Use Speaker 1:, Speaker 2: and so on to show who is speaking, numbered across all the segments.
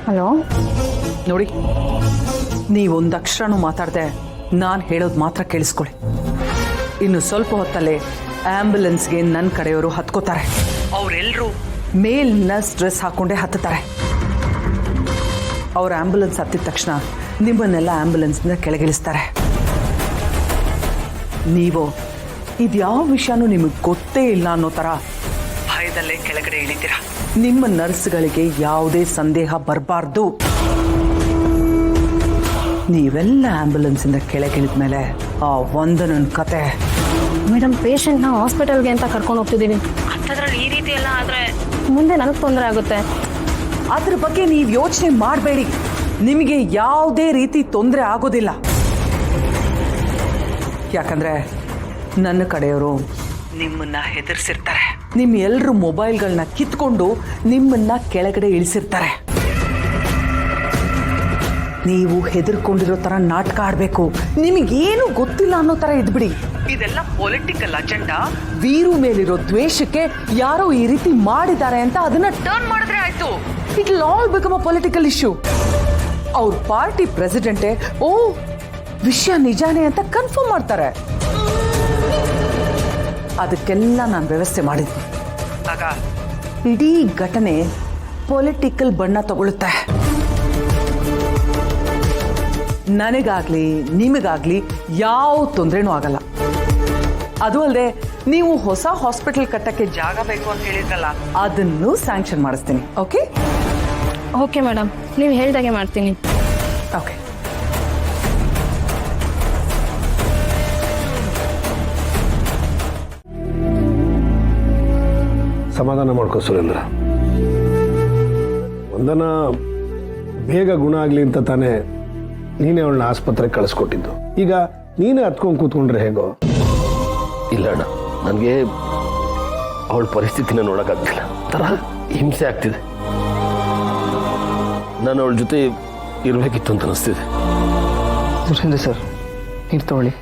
Speaker 1: Hello
Speaker 2: ನೋಡಿ, ನೀವೊಂದು ಅಕ್ಷರನೂ ಮಾತಾಡದೆ ನಾನು ಹೇಳೋದು ಮಾತ್ರ ಕೇಳಿಸ್ಕೊಳ್ಳಿ. ಇನ್ನು ಸ್ವಲ್ಪ ಹೊತ್ತಲ್ಲೇ ಆಂಬ್ಯುಲೆನ್ಸ್ಗೆ ನನ್ನ ಕಡೆಯವರು ಹತ್ಕೋತಾರೆ. ಅವರೆಲ್ಲರೂ ಮೇಲ್ ನರ್ಸ್ ಡ್ರೆಸ್ ಹಾಕೊಂಡೇ ಹತ್ತುತ್ತಾರೆ. ಅವ್ರ ಆಂಬ್ಯುಲೆನ್ಸ್ ಹತ್ತಿದ ತಕ್ಷಣ ನಿಮ್ಮನ್ನೆಲ್ಲ ಆಂಬ್ಯುಲೆನ್ಸ್ನಿಂದ ಕೆಳಗಿಳಿಸ್ತಾರೆ. ನೀವು ಇದ್ಯಾವ ವಿಷಯನೂ ನಿಮಗೆ ಗೊತ್ತೇ ಇಲ್ಲ ಅನ್ನೋ ಥರ ಭಯದಲ್ಲೇ ಕೆಳಗಡೆ ಇಳಿತೀರ. ನಿಮ್ಮ ನರ್ಸ್ಗಳಿಗೆ ಯಾವುದೇ ಸಂದೇಹ ಬರಬಾರ್ದು. ನೀವೆಲ್ಲ ಆಂಬ್ಯುಲೆನ್ಸಿಂದ ಕೆಳಗಿಳಿದ ಮೇಲೆ ಆ ವಂದನನ ಕತೆ.
Speaker 1: ಮೇಡಮ್, ಪೇಷಂಟ್ನ ಹಾಸ್ಪಿಟಲ್ಗೆ ಅಂತ ಕರ್ಕೊಂಡು ಹೋಗ್ತಿದ್ದೀವಿ. ಅಂಥದ್ರಲ್ಲಿ ಈ ರೀತಿ ಎಲ್ಲ ಆದರೆ ಮುಂದೆ ನನಗೆ ತೊಂದರೆ ಆಗುತ್ತೆ.
Speaker 2: ಅದ್ರ ಬಗ್ಗೆ ನೀವು ಯೋಚನೆ ಮಾಡಬೇಡಿ. ನಿಮಗೆ ಯಾವುದೇ ರೀತಿ ತೊಂದರೆ ಆಗೋದಿಲ್ಲ. ಯಾಕಂದ್ರೆ ನನ್ನ ಕಡೆಯವರು ನಿಮ್ಮನ್ನ ಹೆದರ್ಸಿರ್ತಾರೆ. ನಿಮ್ಮ ಎಲ್ಲರ ಮೊಬೈಲ್ಗಳನ್ನ ಕಿತ್ಕೊಂಡು ನಿಮ್ಮನ್ನ ಕೆಳಗಡೆ ಇಳಿಸಿರ್ತಾರೆ. ನೀವು ಹೆದರ್ಕೊಂಡಿರೋ ಥರ ನಾಟಕ ಆಡಬೇಕು. ನಿಮಗೇನು ಗೊತ್ತಿಲ್ಲ ಅನ್ನೋ ಥರ ಇದ್ಬಿಡಿ. ಇದೆಲ್ಲ ಪೊಲಿಟಿಕಲ್ ಅಜೆಂಡಾ. ವೀರು ಮೇಲಿರೋ ದ್ವೇಷಕ್ಕೆ ಯಾರೋ ಈ ರೀತಿ ಮಾಡಿದ್ದಾರೆ ಅಂತ ಅದನ್ನ ಟರ್ನ್ ಮಾಡಿದ್ರೆ ಆಯ್ತು. It will all become a political issue. ಅವ್ರ ಪಾರ್ಟಿ ಪ್ರೆಸಿಡೆಂಟೇ ಓ ವಿಷಯ ನಿಜಾನೇ ಅಂತ ಕನ್ಫರ್ಮ್ ಮಾಡ್ತಾರೆ. ಅದಕ್ಕೆಲ್ಲ ನಾನು ವ್ಯವಸ್ಥೆ ಮಾಡಿದ್ವಿ. ಆಗ ಇಡೀ ಘಟನೆ ಪೊಲಿಟಿಕಲ್ ಬಣ್ಣ ತಗೊಳುತ್ತೆ. ನನಗಾಗ್ಲಿ ನಿಮಗಾಗ್ಲಿ ಯಾವ ತೊಂದರೆನೂ ಆಗಲ್ಲ. ಅದು ಅಲ್ಲದೆ ನೀವು ಹೊಸ ಹಾಸ್ಪಿಟಲ್ ಕಟ್ಟಕ್ಕೆ ಜಾಗ ಬೇಕು ಅಂತ ಹೇಳಿದ್ರಲ್ಲ, ಅದನ್ನು ಸ್ಯಾಂಕ್ಷನ್ ಮಾಡಿಸ್ತೀನಿ. ಓಕೆ
Speaker 1: ಓಕೆ ಮೇಡಮ್, ನೀವು ಹೇಳ್ದಾಗೆ ಮಾಡ್ತೀನಿ.
Speaker 2: ಓಕೆ.
Speaker 3: ಸಮಾಧಾನ ಮಾಡ್ಕೋ ಸುರೇಂದ್ರ. ವಂದನ ಬೇಗ ಗುಣ ಆಗಲಿ ಅಂತ ತಾನೇ ನೀನೇ ಅವಳನ್ನ ಆಸ್ಪತ್ರೆಗೆ ಕಳಿಸ್ಕೊಟ್ಟಿದ್ದು. ಈಗ ನೀನೇ ಹತ್ಕೊಂಡು ಕೂತ್ಕೊಂಡ್ರೆ ಹೇಗೋ?
Speaker 4: ಇಲ್ಲ ಅಣ್ಣ, ನನಗೆ ಅವಳ ಪರಿಸ್ಥಿತಿನ ನೋಡೋಕ್ಕಾಗ್ತಿಲ್ಲ. ಥರ ಹಿಂಸೆ ಆಗ್ತಿದೆ. ನಾನು ಅವಳ ಜೊತೆ ಇರಬೇಕಿತ್ತು ಅಂತ ಅನಿಸ್ತಿದೆ.
Speaker 5: ಸುರೇಂದ್ರ ಸರ್, ನೀರು ತಗೊಳ್ಳಿ.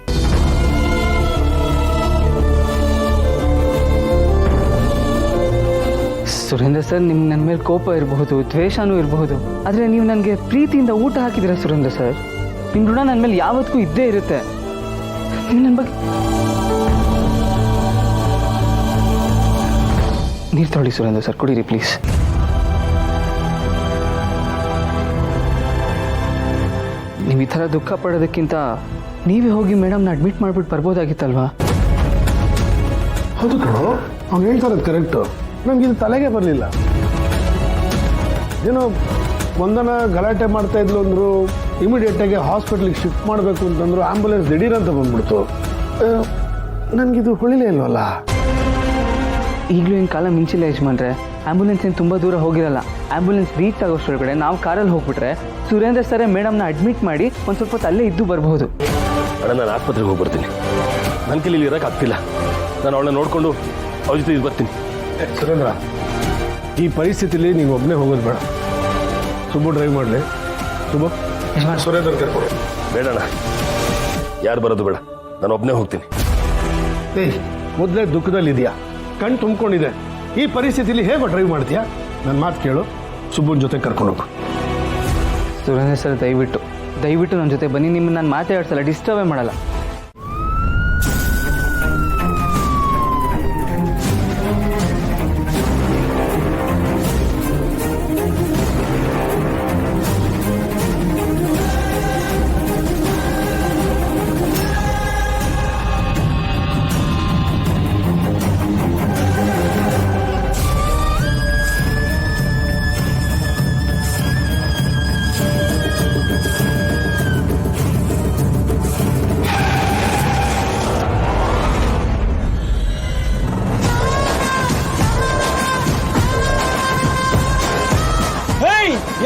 Speaker 5: ಸುರೇಂದ್ರ ಸರ್, ನಿಮ್ಗೆ ನನ್ನ ಮೇಲೆ ಕೋಪ ಇರಬಹುದು, ದ್ವೇಷನೂ ಇರಬಹುದು, ಆದರೆ ನೀವು ನನಗೆ ಪ್ರೀತಿಯಿಂದ ಊಟ ಹಾಕಿದ್ದೀರಾ ಸುರೇಂದ್ರ ಸರ್. ನಿಮ್ಮ ಋಣ ನನ್ನ ಮೇಲೆ ಯಾವತ್ತಿಗೂ ಇದ್ದೇ ಇರುತ್ತೆ. ನೀವು ನನ್ನ ಬಗ್ಗೆ ನೀರು ತೊಗೊಳ್ಳಿ ಸುರೇಂದ್ರ ಸರ್, ಕುಡೀರಿ ಪ್ಲೀಸ್. ನೀವು ಈ ಥರ ದುಃಖ ಪಡೋದಕ್ಕಿಂತ ನೀವೇ ಹೋಗಿ ಮೇಡಮ್ನ ಅಡ್ಮಿಟ್ ಮಾಡಿಬಿಟ್ಟು ಬರ್ಬೋದಾಗಿತ್ತಲ್ವಾ?
Speaker 3: ಹೌದು ಕಣೋ, ಅವ್ನು ಹೇಳ್ತಾರದು ಕರೆಕ್ಟು. ನಮಗಿದು ತಲೆಗೆ ಬರಲಿಲ್ಲ. ಏನೋ ವಂದನ ಗಲಾಟೆ ಮಾಡ್ತಾ ಇದ್ಲು ಅಂದರು, ಇಮಿಡಿಯೇಟಾಗಿ ಹಾಸ್ಪಿಟ್ಲಿಗೆ ಶಿಫ್ಟ್ ಮಾಡಬೇಕು ಅಂತಂದ್ರು, ಆಂಬುಲೆನ್ಸ್ ದಿಢೀರಂತ ಬಂದ್ಬಿಡ್ತು. ನನಗಿದು ಹೊಳಿಲೇ ಇಲ್ವಲ್ಲ.
Speaker 5: ಈಗಲೂ ಹಿಂಗೆ ಕಾಲ ಮಿಂಚಿಲ್ಲ ಯಜಮಾನ್ರೆ. ಆ್ಯಂಬುಲೆನ್ಸ್ ಏನು ತುಂಬ ದೂರ ಹೋಗಿರಲ್ಲ. ಆ್ಯಂಬುಲೆನ್ಸ್ ರೀಚ್ ಆಗೋಷ್ಟೊಳಗಡೆ ನಾವು ಕಾರಲ್ಲಿ ಹೋಗ್ಬಿಟ್ರೆ ಸುರೇಂದ್ರ ಸರೇ ಮೇಡಮ್ನ ಅಡ್ಮಿಟ್ ಮಾಡಿ ಒಂದು ಸ್ವಲ್ಪ ಹೊತ್ತು ಅಲ್ಲೇ ಇದ್ದು ಬರಬಹುದು.
Speaker 4: ಅಣ್ಣ, ನಾನು ಆಸ್ಪತ್ರೆಗೆ ಹೋಗಿ ಬರ್ತೀನಿ. ನನ್ನ ಕೈಲಿ ಇರೋಕ್ಕಾಗ್ತಿಲ್ಲ. ನಾನು ಅವಳನ್ನ ನೋಡಿಕೊಂಡು ಅವ್ರ ಜೊತೆ ಇದು ಬರ್ತೀನಿ.
Speaker 3: ಸುರೇಂದ್ರ, ಈ ಪರಿಸ್ಥಿತಿಲಿ ನೀನು ಒಬ್ಬನೇ ಹೋಗೋದು ಬೇಡ. ಸುಬ್ಬು ಡ್ರೈವ್ ಮಾಡಲಿ. ಸುಬ್ಬು, ಸುರೇಂದ್ರ ಕರ್ಕೊಂಡು.
Speaker 4: ಬೇಡಣ್ಣ, ಯಾರು ಬರೋದು ಬೇಡ. ನಾನು ಒಬ್ಬನೇ ಹೋಗ್ತೀನಿ.
Speaker 3: ಏಯ್, ಮೊದಲೇ ದುಃಖದಲ್ಲಿದೆಯಾ, ಕಣ್ಣು ತುಂಬಿಕೊಂಡಿದೆ. ಈ ಪರಿಸ್ಥಿತಿಲಿ ಹೇಗೋ ಡ್ರೈವ್ ಮಾಡ್ತೀಯಾ? ನನ್ನ ಮಾತು ಕೇಳು, ಸುಬ್ಬನ ಜೊತೆ ಕರ್ಕೊಂಡು ಹೋಗು.
Speaker 5: ಸುರೇಂದ್ರ ಸರ್, ದಯವಿಟ್ಟು ನನ್ನ ಜೊತೆ ಬನ್ನಿ. ನಿಮ್ಮನ್ನು ನಾನು ಮಾತಾಡ್ಸಲ್ಲ, ಡಿಸ್ಟರ್ಬೇ ಮಾಡಲ್ಲ.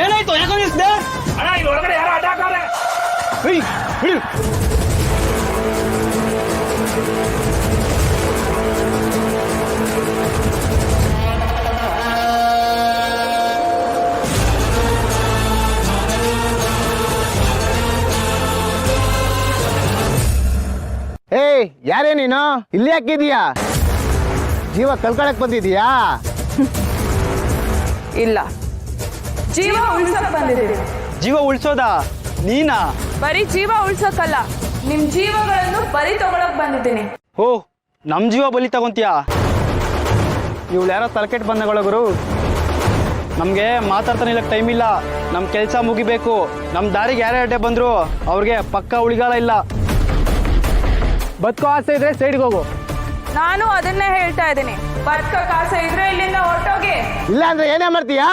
Speaker 5: ಏನಾಯ್ತು? ಯಾಕೋ ನಿಲ್ಸಿದೆ?
Speaker 6: ಅಣ್ಣ, ಇಲ್ಲಿ ಹೊರಗಡೆ ಯಾರೋ ಅಟ್ಯಾಕ್ ಆದ್ರೆ.
Speaker 7: ಏಯ್, ಯಾರೇ ನೀನು? ಇಲ್ಲಿ ಹಾಕಿದೀಯಾ? ಜೀವ ಕಳ್ಕೊಳಕ್ ಬಂದಿದೀಯಾ?
Speaker 2: ಇಲ್ಲ,
Speaker 8: ಜೀವ ಉಳ್ಸಕ್ ಬಂದಿದ್ದೀನಿ.
Speaker 7: ಜೀವ ಉಳಿಸೋದಾ? ನೀನಾ?
Speaker 8: ಬರೀ ಜೀವ ಉಳ್ಸಕ್ಕಲ್ಲ, ನಿಮ್ ಜೀವಗಳನ್ನು ಬಲಿ ತಗೊಳಕ್ ಬಂದಿದ್ದೀನಿ.
Speaker 7: ಓ, ನಮ್ ಜೀವ ಬಲಿ ತಗೊಂತೀಯಾ? ಇವಳು ಯಾರೋ ತಲೆಕೆಟ್ ಬಂದಗಳ ಗುರು. ನಮಗೆ ಮಾತಾಡ್ತಾನೆ ಇಲ್ಲ, ಟೈಮ್ ಇಲ್ಲ, ನಮ್ಮ ಕೆಲಸ ಮುಗಿಬೇಕು. ನಮ್ಮ ದಾರಿಗೆ ಯಾರೇ ಅಡ್ಡೆ ಬಂದ್ರು ಅವ್ರಿಗೆ ಪಕ್ಕ ಉಳಿಗಾಲ ಇಲ್ಲ. ಬದುಕೋ ಆಸೆ ಇದ್ರೆ ಸೈಡ್ಗೆ ಹೋಗು.
Speaker 8: ನಾನು ಅದನ್ನೇ ಹೇಳ್ತಾ ಇದ್ದೀನಿ. ಬದುಕಕ್ ಆಸೆ ಇದ್ರೆ ಇಲ್ಲಿಂದ ಹೊರಟೋಗಿ.
Speaker 7: ಇಲ್ಲ ಅಂದ್ರೆ ಏನೇ ಮಾಡ್ತೀಯಾ?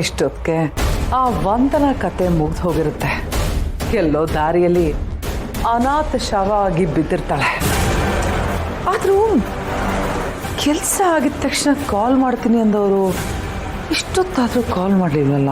Speaker 2: ಇಷ್ಟೊತ್ತಿಗೆ ಆ ವಂದನ ಕತೆ ಮುಗ್ದು ಹೋಗಿರುತ್ತೆ. ಎಲ್ಲೋ ದಾರಿಯಲ್ಲಿ ಅನಾಥ ಶವ ಆಗಿ ಬಿದ್ದಿರ್ತಾಳೆ. ಆದರೂ ಕೆಲಸ ಆಗಿದ ತಕ್ಷಣ ಕಾಲ್ ಮಾಡ್ತೀನಿ ಅಂದವರು ಇಷ್ಟೊತ್ತಾದರೂ ಕಾಲ್ ಮಾಡಲಿಲ್ವಲ್ಲ?